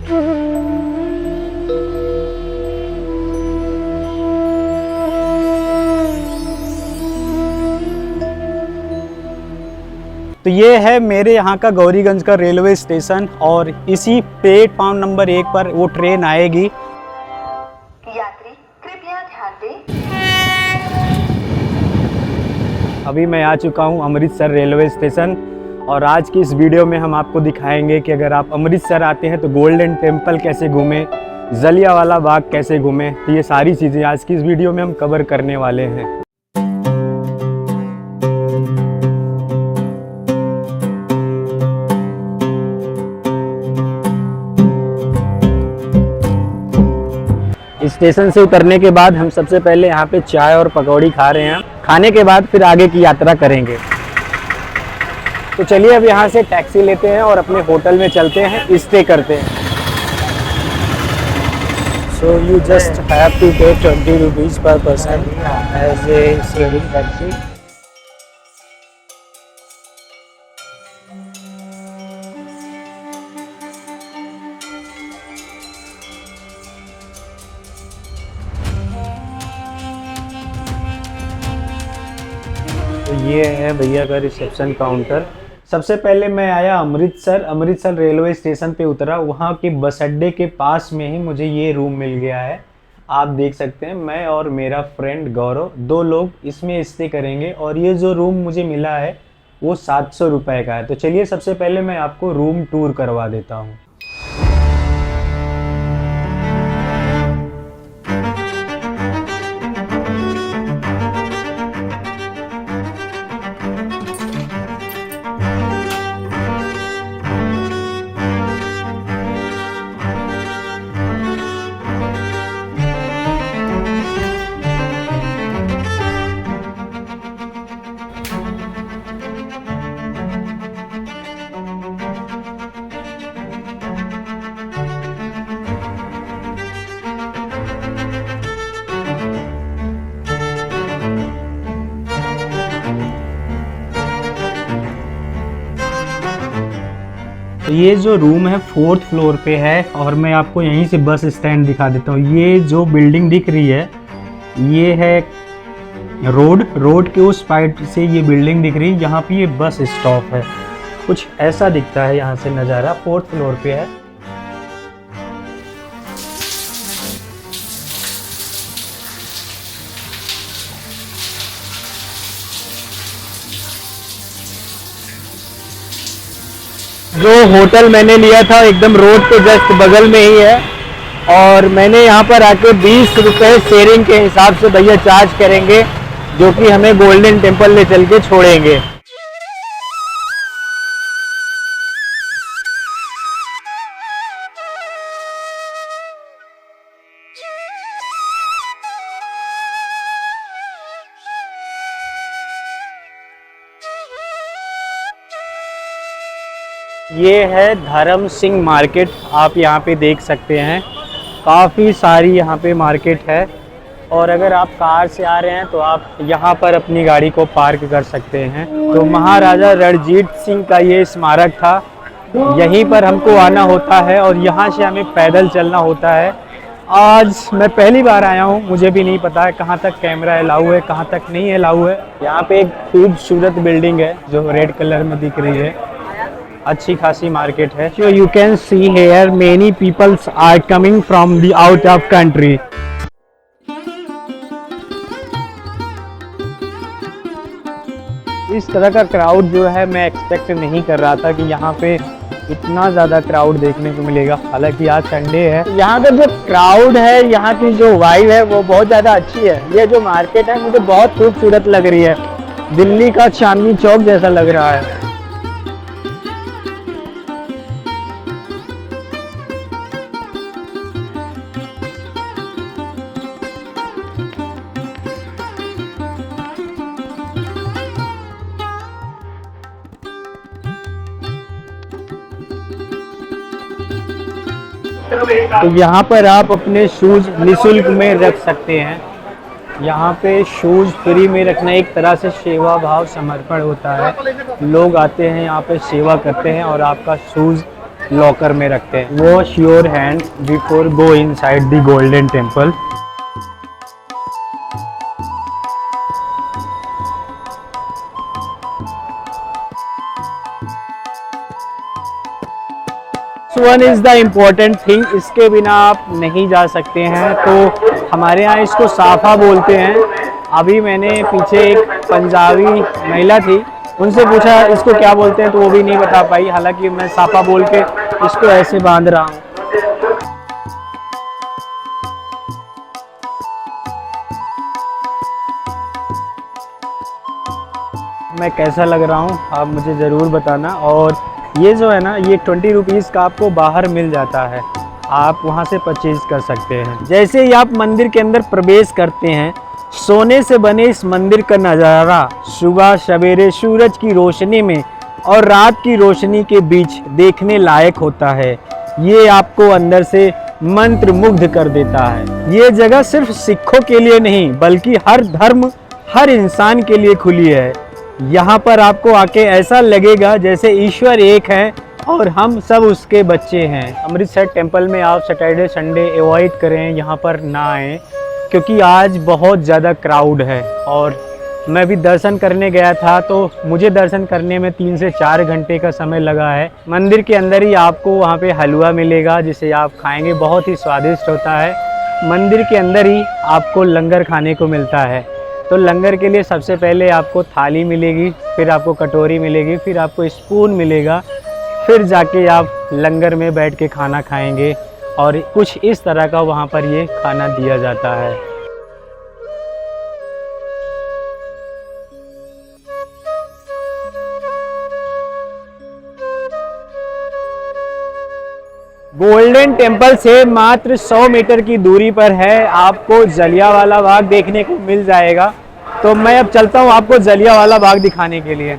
तो ये है मेरे यहाँ का गौरीगंज का रेलवे स्टेशन और इसी प्लेटफॉर्म नंबर 1 पर वो ट्रेन आएगी। यात्री कृपया ध्यान दें। अभी मैं आ चुका हूँ अमृतसर रेलवे स्टेशन और आज की इस वीडियो में हम आपको दिखाएंगे कि अगर आप अमृतसर आते हैं तो गोल्डन टेम्पल कैसे घूमें, जलियांवाला बाग कैसे घूमें। तो ये सारी चीज़ें आज की इस वीडियो में हम कवर करने वाले हैं। स्टेशन से उतरने के बाद हम सबसे पहले यहाँ पे चाय और पकौड़ी खा रहे हैं। खाने के बाद फिर आगे की यात्रा करेंगे। तो चलिए अब यहाँ से टैक्सी लेते हैं और अपने होटल में चलते हैं, स्टे करते हैं। So you just have to pay 20 rupees per person as a sharing taxi. तो ये है भैया का रिसेप्शन काउंटर। सबसे पहले मैं आया अमृतसर रेलवे स्टेशन पे उतरा। वहाँ के बस अड्डे के पास में ही मुझे ये रूम मिल गया है। आप देख सकते हैं मैं और मेरा फ्रेंड गौरव 2 लोग इसमें स्टे करेंगे और ये जो रूम मुझे मिला है वो 700 रुपये का है। तो चलिए सबसे पहले मैं आपको रूम टूर करवा देता हूँ। तो ये जो रूम है 4th फ्लोर पे है और मैं आपको यहीं से बस स्टैंड दिखा देता हूँ। ये जो बिल्डिंग दिख रही है ये है रोड के उस साइड से ये बिल्डिंग दिख रही है, यहाँ पे ये बस स्टॉप है। कुछ ऐसा दिखता है यहाँ से नज़ारा। 4th फ्लोर पे है। जो होटल मैंने लिया था एकदम रोड के जस्ट बगल में ही है और मैंने यहाँ पर आके 20 रुपये शेयरिंग के हिसाब से भैया चार्ज करेंगे, जो कि हमें गोल्डन टेम्पल ले चल के छोड़ेंगे। ये है धर्म सिंह मार्केट। आप यहाँ पे देख सकते हैं काफ़ी सारी यहाँ पे मार्केट है और अगर आप कार से आ रहे हैं तो आप यहाँ पर अपनी गाड़ी को पार्क कर सकते हैं। तो महाराजा रणजीत सिंह का ये स्मारक था, यहीं पर हमको आना होता है और यहाँ से हमें पैदल चलना होता है। आज मैं पहली बार आया हूँ, मुझे भी नहीं पता है कहाँ तक कैमरा अलाउ है कहाँ तक नहीं अलाउ है। यहाँ पे एक खूबसूरत बिल्डिंग है जो रेड कलर में दिख रही है। अच्छी खासी मार्केट है। So you can see here many peoples are coming from the out of country. इस तरह का क्राउड जो है मैं एक्सपेक्ट नहीं कर रहा था कि यहाँ पे इतना ज़्यादा क्राउड देखने को मिलेगा। हालांकि आज संडे है। यहाँ का जो क्राउड है, यहाँ की जो वाइब है वो बहुत ज़्यादा अच्छी है। ये जो मार्केट है मुझे बहुत खूबसूरत लग रही है, दिल्ली का चांदनी चौक जैसा लग रहा है। तो यहाँ पर आप अपने शूज़ निःशुल्क में रख सकते हैं। यहाँ पे शूज़ फ्री में रखना एक तरह से सेवा भाव समर्पण होता है। लोग आते हैं यहाँ पे सेवा करते हैं और आपका शूज़ लॉकर में रखते हैं। Wash your hand before go inside the golden temple. One is the important thing, इसके बिना आप नहीं जा सकते हैं। तो हमारे यहाँ इसको साफा बोलते हैं। अभी मैंने पीछे एक पंजाबी महिला थी, उनसे पूछा इसको क्या बोलते हैं, तो वो भी नहीं बता पाई। हालांकि मैं साफा बोल के इसको ऐसे बांध रहा हूँ। मैं कैसा लग रहा हूँ आप मुझे ज़रूर बताना। और ये जो है ना, ये 20 रुपीज़ का आपको बाहर मिल जाता है, आप वहाँ से परचेज कर सकते हैं। जैसे ही आप मंदिर के अंदर प्रवेश करते हैं, सोने से बने इस मंदिर का नज़ारा सुबह सवेरे सूरज की रोशनी में और रात की रोशनी के बीच देखने लायक होता है। ये आपको अंदर से मंत्र मुग्ध कर देता है। ये जगह सिर्फ सिखों के लिए नहीं बल्कि हर धर्म, हर इंसान के लिए खुली है। यहाँ पर आपको आके ऐसा लगेगा जैसे ईश्वर एक है और हम सब उसके बच्चे हैं। अमृतसर टेम्पल में आप सैटरडे संडे अवॉइड करें, यहाँ पर ना आएँ, क्योंकि आज बहुत ज़्यादा क्राउड है। और मैं भी दर्शन करने गया था तो मुझे दर्शन करने में 3 से 4 घंटे का समय लगा है। मंदिर के अंदर ही आपको वहाँ पे हलवा मिलेगा जिसे आप खाएंगे, बहुत ही स्वादिष्ट होता है। मंदिर के अंदर ही आपको लंगर खाने को मिलता है। तो लंगर के लिए सबसे पहले आपको थाली मिलेगी, फिर आपको कटोरी मिलेगी, फिर आपको स्पून मिलेगा, फिर जाके आप लंगर में बैठ के खाना खाएंगे। और कुछ इस तरह का वहाँ पर ये खाना दिया जाता है। गोल्डन टेम्पल से मात्र 100 मीटर की दूरी पर है, आपको जलियांवाला बाग देखने को मिल जाएगा। तो मैं अब चलता हूँ आपको जलियांवाला बाग दिखाने के लिए।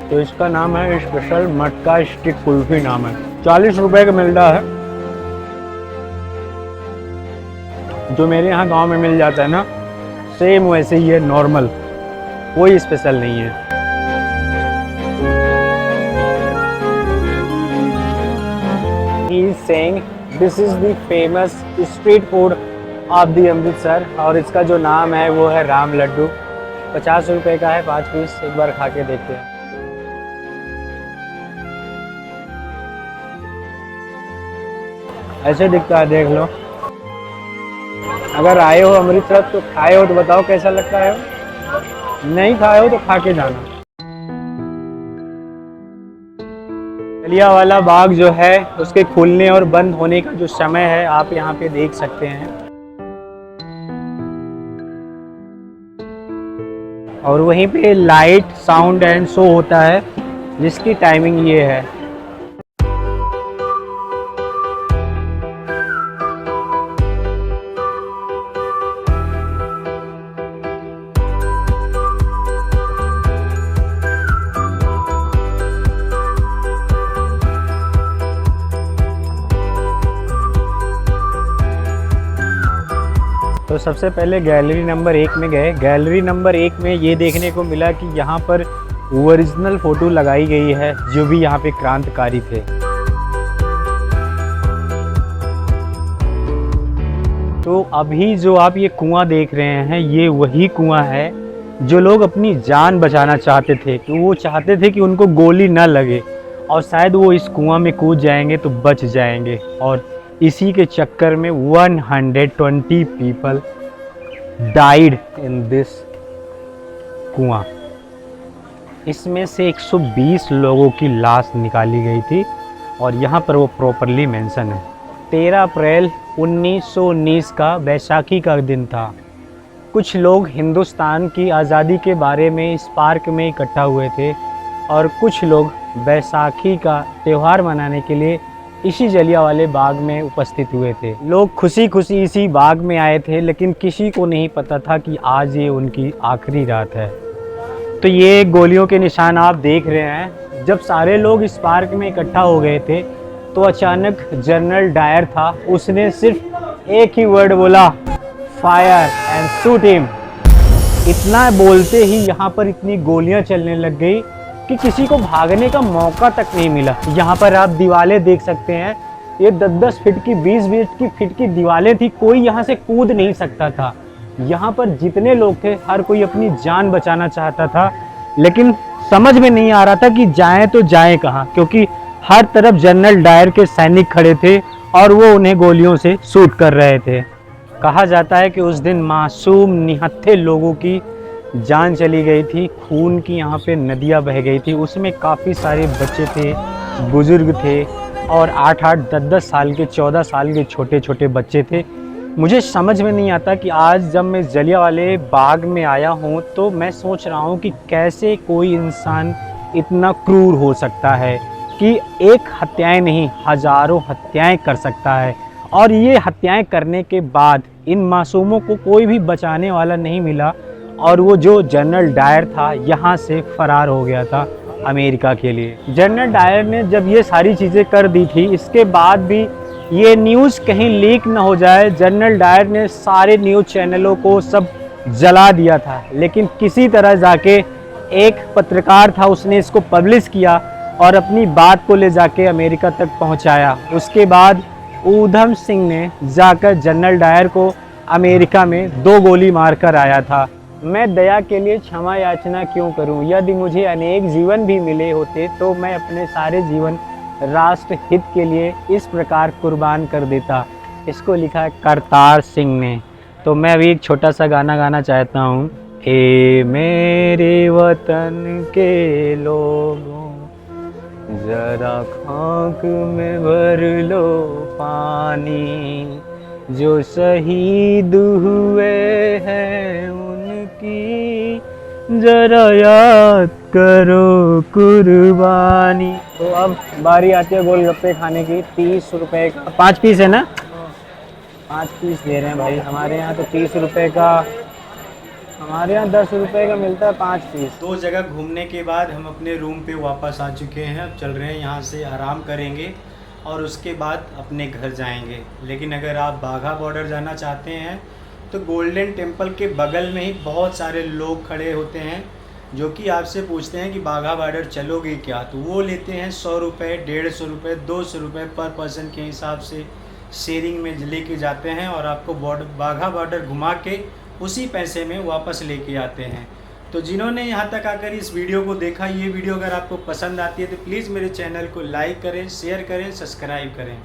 तो इसका नाम है स्पेशल मटका स्टिक कुल्फी नाम है, 40 रुपए का मिल रहा है। जो मेरे यहाँ गांव में मिल जाता है ना, सेम वैसे ही है, नॉर्मल, कोई स्पेशल नहीं है। He is saying this is the famous street food of the Amritsar, और इसका जो नाम है वो है राम लड्डू। 50 रुपए का है 5 पीस, एक बार खा के देखते हैं। ऐसे दिखता है, देख लो। अगर आए हो अमृतसर तो खाए हो तो बताओ कैसा लगता है, नहीं खाए हो तो खा के जाना। जलियांवाला बाग जो है उसके खुलने और बंद होने का जो समय है आप यहाँ पे देख सकते हैं। और वहीं पे लाइट, साउंड एंड शो होता है जिसकी टाइमिंग ये है। तो सबसे पहले गैलरी नंबर 1 में गए। गैलरी नंबर 1 में ये देखने को मिला कि यहाँ पर ओरिजिनल फ़ोटो लगाई गई है जो भी यहाँ पे क्रांतिकारी थे। तो अभी जो आप ये कुआं देख रहे हैं, ये वही कुआं है जो लोग अपनी जान बचाना चाहते थे, कि वो चाहते थे कि उनको गोली ना लगे और शायद वो इस कुआं में कूद जाएंगे तो बच जाएंगे। और इसी के चक्कर में 120 पीपल डाइड इन दिस कुआं। इसमें से 120 लोगों की लाश निकाली गई थी और यहाँ पर वो प्रॉपरली मेंशन है। 13 अप्रैल 1919 का बैसाखी का दिन था। कुछ लोग हिंदुस्तान की आज़ादी के बारे में इस पार्क में इकट्ठा हुए थे और कुछ लोग बैसाखी का त्यौहार मनाने के लिए इसी जलियांवाले बाग में उपस्थित हुए थे। लोग खुशी खुशी इसी बाग में आए थे, लेकिन किसी को नहीं पता था कि आज ये उनकी आखिरी रात है। तो ये गोलियों के निशान आप देख रहे हैं। जब सारे लोग इस पार्क में इकट्ठा हो गए थे तो अचानक जनरल डायर था, उसने सिर्फ एक ही वर्ड बोला, फायर एंड शूट हिम। इतना बोलते ही यहाँ पर इतनी गोलियां चलने लग गई कि किसी को भागने का मौका तक नहीं मिला। यहाँ पर आप दीवारें देख सकते हैं, ये 10-10 फीट की 20-20 फीट की दीवारें थी, कोई यहाँ से कूद नहीं सकता था। यहाँ पर जितने लोग थे हर कोई अपनी जान बचाना चाहता था, लेकिन समझ में नहीं आ रहा था कि जाएं तो जाएं कहाँ, क्योंकि हर तरफ जनरल डायर के सैनिक खड़े थे और वो उन्हें गोलियों से शूट कर रहे थे। कहा जाता है कि उस दिन मासूम निहत्थे लोगों की जान चली गई थी, खून की यहाँ पे नदियाँ बह गई थी। उसमें काफ़ी सारे बच्चे थे, बुजुर्ग थे और 8-8, 10-10 साल के, 14 साल के छोटे छोटे बच्चे थे। मुझे समझ में नहीं आता कि आज जब मैं जलियांवाले बाग में आया हूँ तो मैं सोच रहा हूँ कि कैसे कोई इंसान इतना क्रूर हो सकता है कि एक हत्याएं नहीं हज़ारों हत्याएं कर सकता है। और ये हत्याएं करने के बाद इन मासूमों को कोई भी बचाने वाला नहीं मिला और वो जो जनरल डायर था यहाँ से फ़रार हो गया था अमेरिका के लिए। जनरल डायर ने जब ये सारी चीज़ें कर दी थी, इसके बाद भी ये न्यूज़ कहीं लीक ना हो जाए, जनरल डायर ने सारे न्यूज़ चैनलों को सब जला दिया था। लेकिन किसी तरह जाके एक पत्रकार था, उसने इसको पब्लिश किया और अपनी बात को ले जाके अमेरिका तक पहुंचाया। उसके बाद ऊधम सिंह ने जाकर जनरल डायर को अमेरिका में 2 गोली मारकर आया था। मैं दया के लिए क्षमा याचना क्यों करूं? यदि मुझे अनेक जीवन भी मिले होते तो मैं अपने सारे जीवन राष्ट्र हित के लिए इस प्रकार कुर्बान कर देता। इसको लिखा है करतार सिंह ने। तो मैं अभी एक छोटा सा गाना गाना चाहता हूँ। ए मेरे वतन के लोगों, जरा खाक में भर लो पानी, जो शहीद हुए हैं उनकी जरा याद करो कुर्बानी। तो अब बारी आती है गोलगप्पे खाने की। 30 रुपए का 5 पीस है ना? 5 पीस दे रहे हैं भाई। हमारे यहाँ तो 30 रुपए का, हमारे यहाँ 10 रुपए का मिलता है 5 पीस। 2 जगह घूमने के बाद हम अपने रूम पे वापस आ चुके हैं। अब चल रहे हैं यहाँ से, आराम करेंगे और उसके बाद अपने घर जाएंगे। लेकिन अगर आप बाघा बॉर्डर जाना चाहते हैं तो गोल्डन टेम्पल के बगल में ही बहुत सारे लोग खड़े होते हैं जो कि आपसे पूछते हैं कि बाघा बॉर्डर चलोगे क्या, तो वो लेते हैं 100 रुपये, 150 रुपये, 200 रुपये पर पर्सन के हिसाब से शेयरिंग में लेके जाते हैं और आपको बाघा बॉर्डर घुमा के उसी पैसे में वापस लेके आते हैं। तो जिन्होंने यहाँ तक आकर इस वीडियो को देखा, ये वीडियो अगर आपको पसंद आती है तो प्लीज़ मेरे चैनल को लाइक करें, शेयर करें, सब्सक्राइब करें।